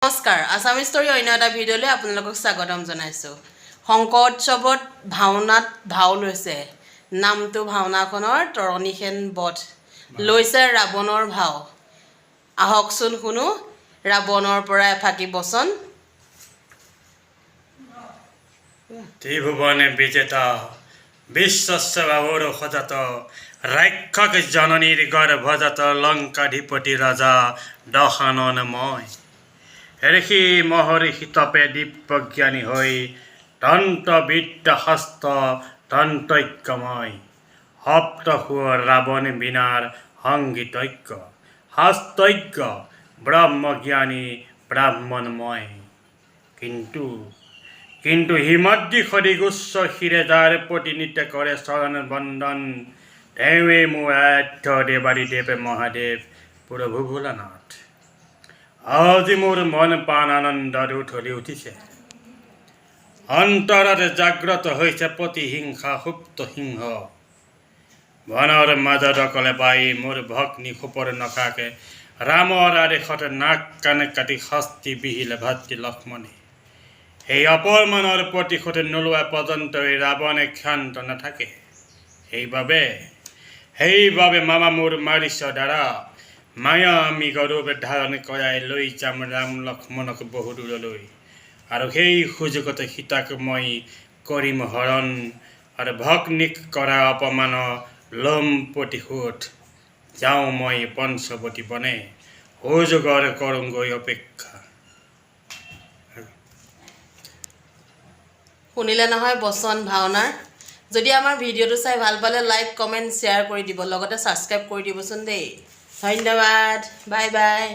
নমস্কাৰ আসাম ষ্টৰী অন্য এটা ভিডিঅ'লৈ আপোনালোকক স্বাগতম জনাইছোঁ। শংকৰ উৎসৱত ভাওনাত ভাও লৈছে। নামটো ভাওনাখনৰ তৰণীখেন বধ লৈছে ৰাৱণৰ ভাও। আহকচোন শুনো ৰাৱণৰ পৰা এফাকি বচন। ত্রিভুবনে বিজেতা বিশ্বস্য বাবুর সজাত রাক্ষক জননীর গর্ভজাত লঙ্কাধিপতি রাজা দশাননময় ঋষি মহর্ষি তপে দিব্যজ্ঞানী হই তন্ত্রবিদ্যা হস্ত তন্ত্রৈক্যময় সপ্তসুর রাবণ বিনার সঙ্গীতজ্ঞ হস্তজ্ঞ ব্রহ্মজ্ঞানী ব্রাহ্মণময়। কিন্তু হিমদ্ৰী সদিগুচ্ছ শিৰে যাৰ প্ৰতিনিত্য কৰে চৰণ বন্দন তেওঁৱে মোৰ আৰাধ্য দেৱাদিদেৱ মহাদেৱ প্ৰভু ভোলানাথ। আজি মোৰ মন প্ৰাণ আনন্দত উঠলি উঠিছে, অন্তৰত জাগ্ৰত হৈছে প্ৰতিহিংসা সুপ্ত সিংহ। বনৰ মাজত অকলে পাই মোৰ ভগ্নী সুপৰ নখাকে ৰামৰ আদেশত নাক কাণ কাটি শাস্তি বিহিলে ভাতৃ লক্ষ্মণে। এই অপমানৰ প্ৰতিশোধ নোলোৱা পৰ্যন্ত ৰাৱণে ক্ষান্ত নাথাকে। সেইবাবে মামা মোৰ মাৰিছ দ্বাৰা মায়া আমি গৌৰৱ ধাৰণ কৰাই লৈ যাম ৰাম লক্ষ্মণক বহু দূৰলৈ। আৰু সেই সুযোগতে সীতাক মই কৰিম হৰণ আৰু ভগ্নীক কৰা অপমান লম প্ৰতিশোধ। যাওঁ মই পঞ্চৱতী বনে সুযোগৰ কৰোঁগৈ অপেক্ষা। শুনিলে নহয় বচন ভাওনাৰ। যদি আমাৰ ভিডিঅ'টো চাই ভাল পালে লাইক কমেণ্ট শ্বেয়াৰ কৰি দিব, লগতে ছাবস্ক্ৰাইব কৰি দিবচোন দেই। ধন্যবাদ, বাই বাই।